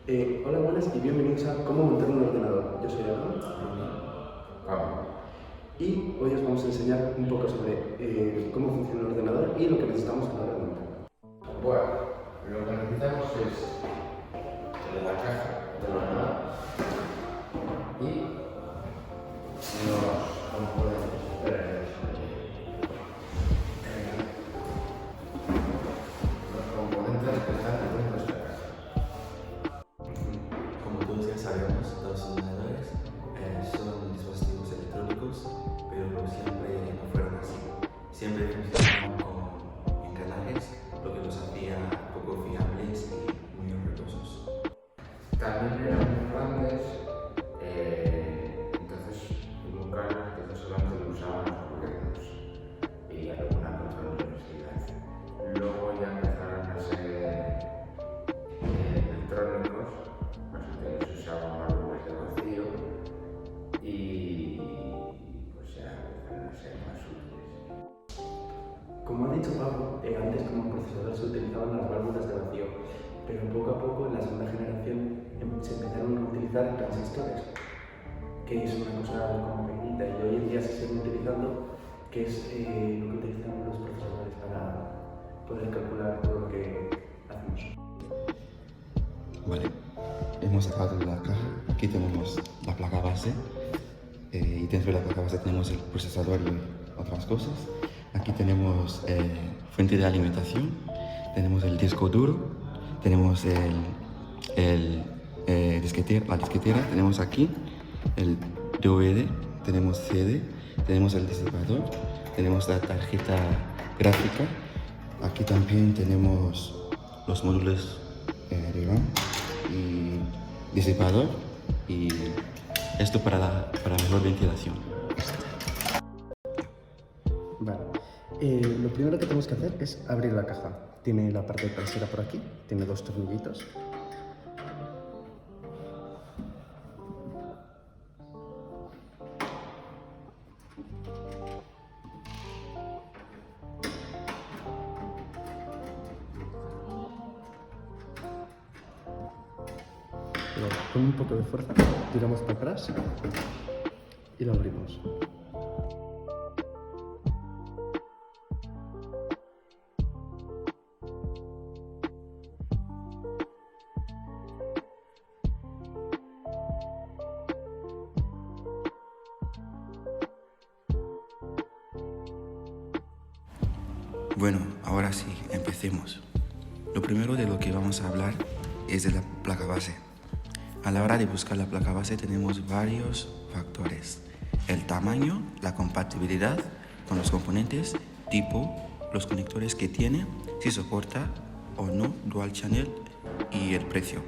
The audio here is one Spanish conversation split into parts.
Hola, buenas y bienvenidos a Cómo montar un ordenador. Yo soy Aaron y hoy os vamos a enseñar un poco sobre cómo funciona el ordenador y lo que necesitamos a la hora de montar. Bueno, lo que necesitamos es la caja del ordenador y los componentes. Los componentes que están dentro de esta caja. Como todos ya sabemos, los ordenadores son dispositivos electrónicos, pero siempre no fueron así. Siempre funcionaban con engranajes, lo que los hacía poco fiables y muy ruidosos. También eran muy grandes, entonces nunca solamente lo usaban los gobiernos y alguna que otra universidad. Luego ya empezaron a ser electrónicos, entonces se usaban válvulas de vacío y pues ya empezaron a ser más útiles. Como ha dicho Pablo, antes como procesador se utilizaban las válvulas de vacío, pero poco a poco en la segunda generación se empezaron a utilizar transistores, que es una cosa como pequeñita y hoy en día se siguen utilizando, que es lo que utilizan los procesadores para poder calcular todo lo que hacemos. Vale, hemos sacado la caja. Aquí tenemos la placa base y dentro de la placa base tenemos el procesador y otras cosas. Aquí tenemos fuente de alimentación, tenemos el disco duro, tenemos la disquetera, tenemos aquí el DVD, tenemos CD, tenemos el disipador, tenemos la tarjeta gráfica. Aquí también tenemos los módulos de RAM y disipador y esto para mejor ventilación. Vale. Lo primero que tenemos que hacer es abrir la caja. Tiene la parte trasera por aquí, tiene dos tornillitos. Luego, con un poco de fuerza, tiramos para atrás y lo abrimos. Bueno, ahora sí, empecemos. Lo primero de lo que vamos a hablar es de la placa base. A la hora de buscar la placa base tenemos varios factores: el tamaño, la compatibilidad con los componentes, tipo, los conectores que tiene, si soporta o no dual channel y el precio.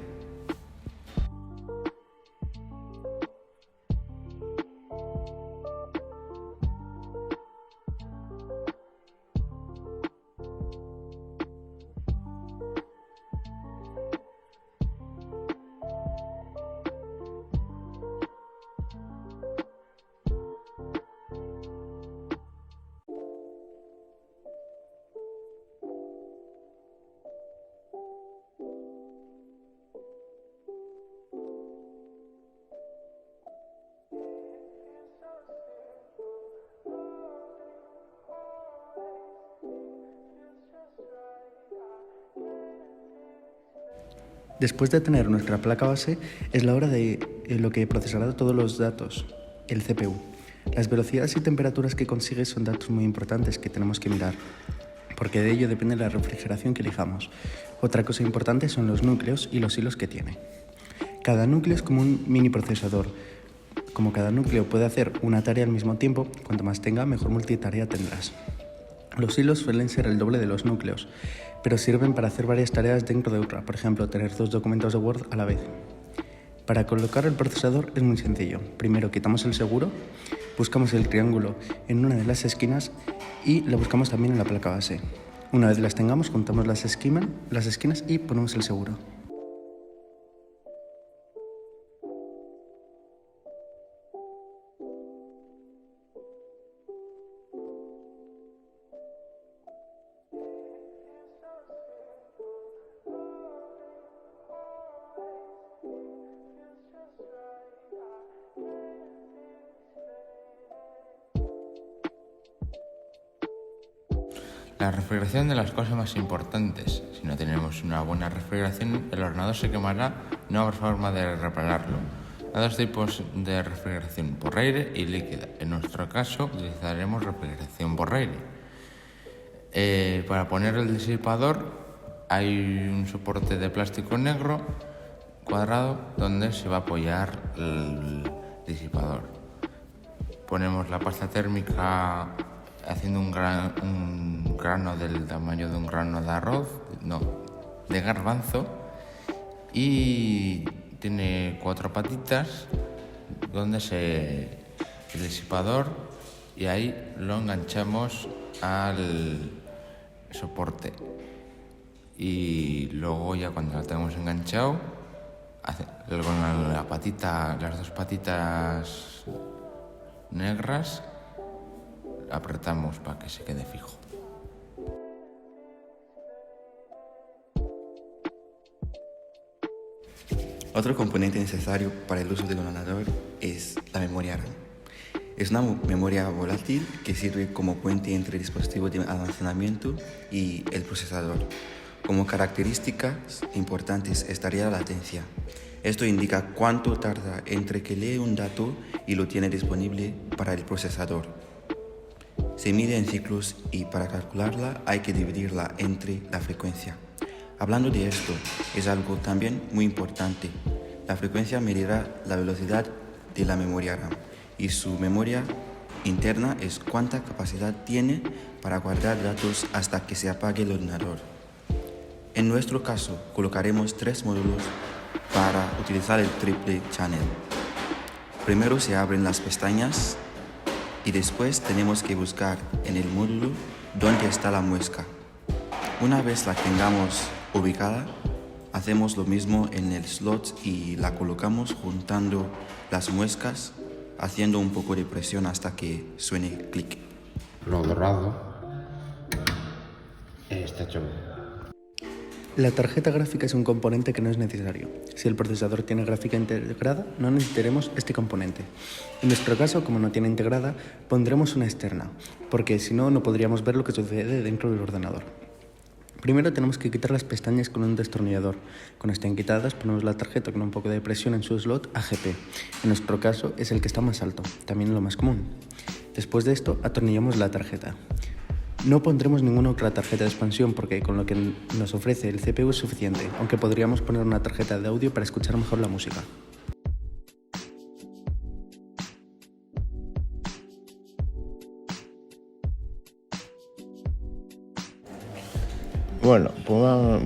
Después de tener nuestra placa base, es la hora de lo que procesará todos los datos, el CPU. Las velocidades y temperaturas que consigue son datos muy importantes que tenemos que mirar, porque de ello depende la refrigeración que elijamos. Otra cosa importante son los núcleos y los hilos que tiene. Cada núcleo es como un mini procesador. Como cada núcleo puede hacer una tarea al mismo tiempo, cuanto más tenga, mejor multitarea tendrás. Los hilos suelen ser el doble de los núcleos, pero sirven para hacer varias tareas dentro de otra, por ejemplo, tener dos documentos de Word a la vez. Para colocar el procesador es muy sencillo. Primero quitamos el seguro, buscamos el triángulo en una de las esquinas y lo buscamos también en la placa base. Una vez las tengamos, juntamos las esquinas y ponemos el seguro. La refrigeración de las cosas más importantes. Si no tenemos una buena refrigeración, el ordenador se quemará, no habrá forma de repararlo. Hay dos tipos de refrigeración, por aire y líquida. En nuestro caso, utilizaremos refrigeración por aire. Para poner el disipador, hay un soporte de plástico negro cuadrado donde se va a apoyar el disipador. Ponemos la pasta térmica haciendo un grano del tamaño de un grano de arroz, de garbanzo, y tiene 4 patitas donde el disipador, y ahí lo enganchamos al soporte. Y luego ya cuando lo tenemos enganchado, con las 2 patitas negras, apretamos para que se quede fijo. Otro componente necesario para el uso del ordenador es la memoria RAM. Es una memoria volátil que sirve como puente entre el dispositivo de almacenamiento y el procesador. Como características importantes estaría la latencia. Esto indica cuánto tarda entre que lee un dato y lo tiene disponible para el procesador. Se mide en ciclos y para calcularla hay que dividirla entre la frecuencia. Hablando de esto, es algo también muy importante. La frecuencia medirá la velocidad de la memoria RAM y su memoria interna es cuánta capacidad tiene para guardar datos hasta que se apague el ordenador. En nuestro caso, colocaremos 3 módulos para utilizar el triple channel. Primero se abren las pestañas y después tenemos que buscar en el módulo dónde está la muesca. Una vez la tengamos ubicada, hacemos lo mismo en el slot y la colocamos juntando las muescas, haciendo un poco de presión hasta que suene clic. Lo dorado está hecho. La tarjeta gráfica es un componente que no es necesario. Si el procesador tiene gráfica integrada, no necesitaremos este componente. En nuestro caso, como no tiene integrada, pondremos una externa, porque si no, no podríamos ver lo que sucede dentro del ordenador. Primero tenemos que quitar las pestañas con un destornillador. Cuando estén quitadas, ponemos la tarjeta con un poco de presión en su slot AGP. En nuestro caso es el que está más alto, también lo más común. Después de esto, atornillamos la tarjeta. No pondremos ninguna otra tarjeta de expansión porque con lo que nos ofrece el CPU es suficiente, aunque podríamos poner una tarjeta de audio para escuchar mejor la música. Bueno,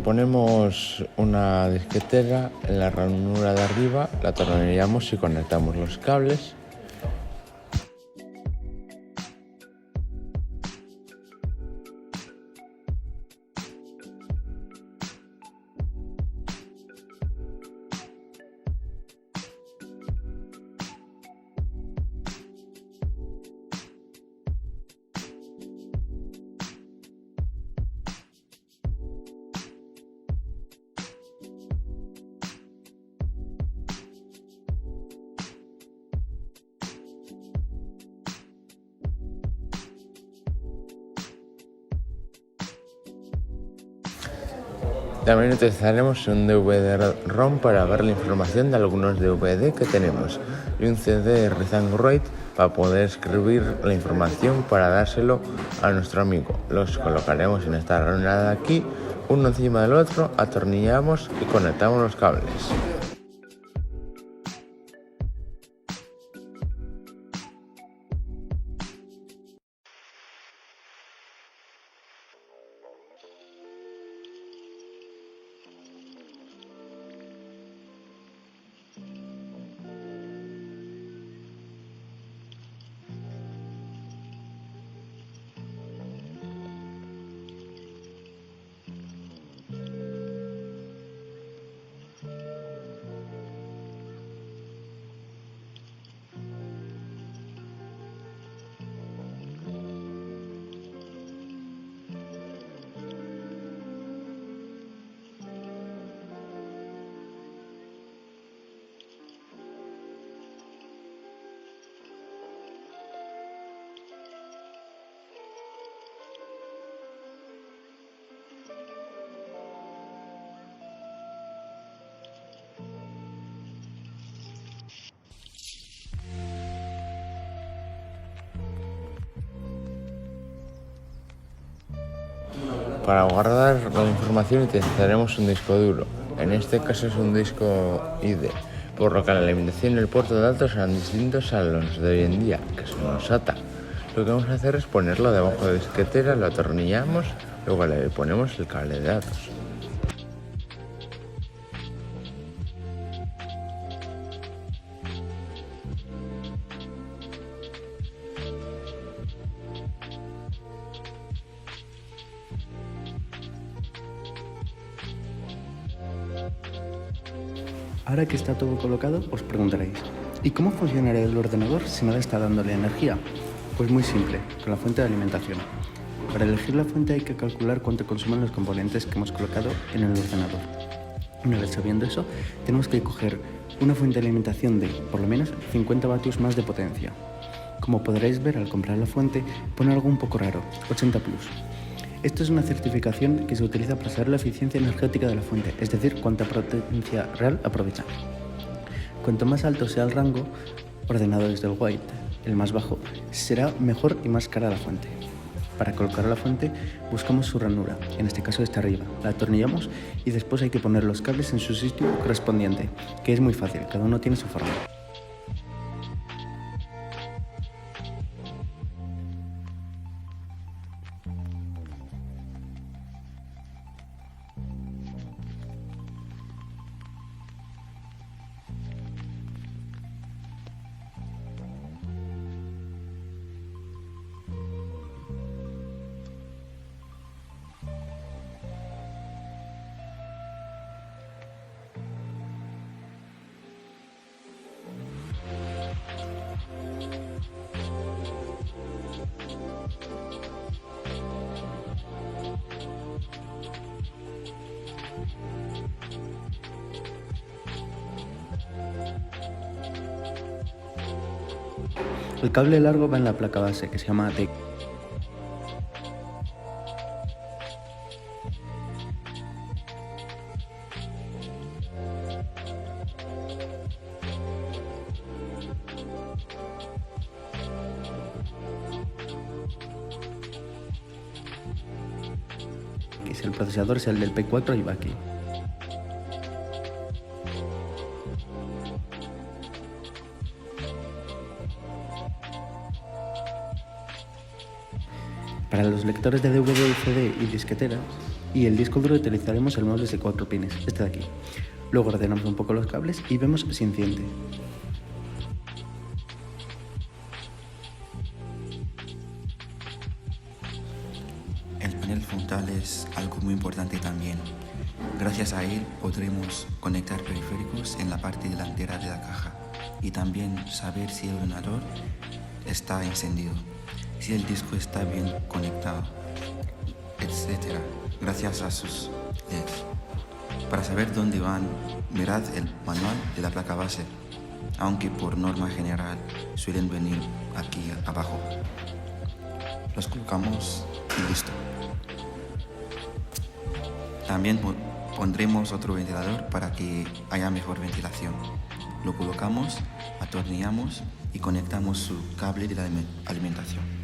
ponemos una disquetera en la ranura de arriba, la atornillamos y conectamos los cables. También utilizaremos un DVD-ROM para ver la información de algunos DVD que tenemos y un CD Read and Write para poder escribir la información para dárselo a nuestro amigo. Los colocaremos en esta ranura de aquí, uno encima del otro, atornillamos y conectamos los cables. Para guardar la información utilizaremos un disco duro. En este caso es un disco ID, por lo que la alimentación y el puerto de datos serán distintos a los de hoy en día, que son los SATA. Lo que vamos a hacer es ponerlo debajo de la disquetera, lo atornillamos, luego le ponemos el cable de datos. Ahora que está todo colocado, os preguntaréis, ¿y cómo funcionaría el ordenador si nada está dándole energía? Pues muy simple, con la fuente de alimentación. Para elegir la fuente hay que calcular cuánto consumen los componentes que hemos colocado en el ordenador. Una vez sabiendo eso, tenemos que coger una fuente de alimentación de, por lo menos, 50 vatios más de potencia. Como podréis ver al comprar la fuente, pone algo un poco raro, 80+. Esto es una certificación que se utiliza para saber la eficiencia energética de la fuente, es decir, cuánta potencia real aprovecha. Cuanto más alto sea el rango, ordenado desde el white, el más bajo, será mejor y más cara la fuente. Para colocar la fuente, buscamos su ranura, en este caso está arriba, la atornillamos y después hay que poner los cables en su sitio correspondiente, que es muy fácil, cada uno tiene su forma. El cable largo va en la placa base, que se llama ATEC. Que es el procesador, es el del P4 y va aquí. Para los lectores de DVD, CD y disqueteras y el disco duro utilizaremos el mueble de 4 pines, este de aquí. Luego ordenamos un poco los cables y vemos si enciende. El panel frontal es algo muy importante también. Gracias a él podremos conectar periféricos en la parte delantera de la caja y también saber si el ordenador está encendido, si el disco está bien conectado, etc. Gracias a sus LEDs. Para saber dónde van, mirad el manual de la placa base, aunque por norma general suelen venir aquí abajo. Los colocamos y listo. También pondremos otro ventilador para que haya mejor ventilación. Lo colocamos, atornillamos y conectamos su cable de la alimentación.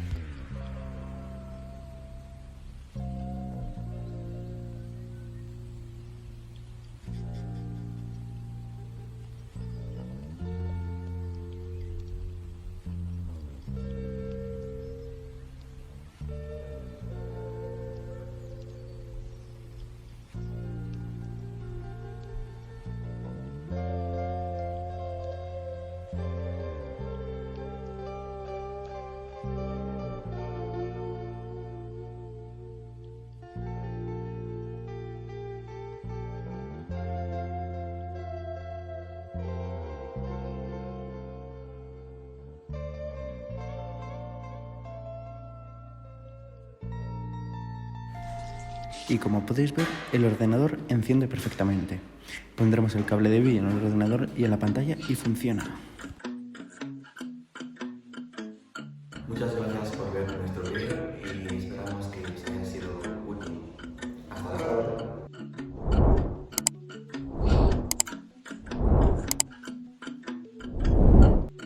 Y como podéis ver, el ordenador enciende perfectamente. Pondremos el cable de vídeo en el ordenador y en la pantalla y funciona. Muchas gracias.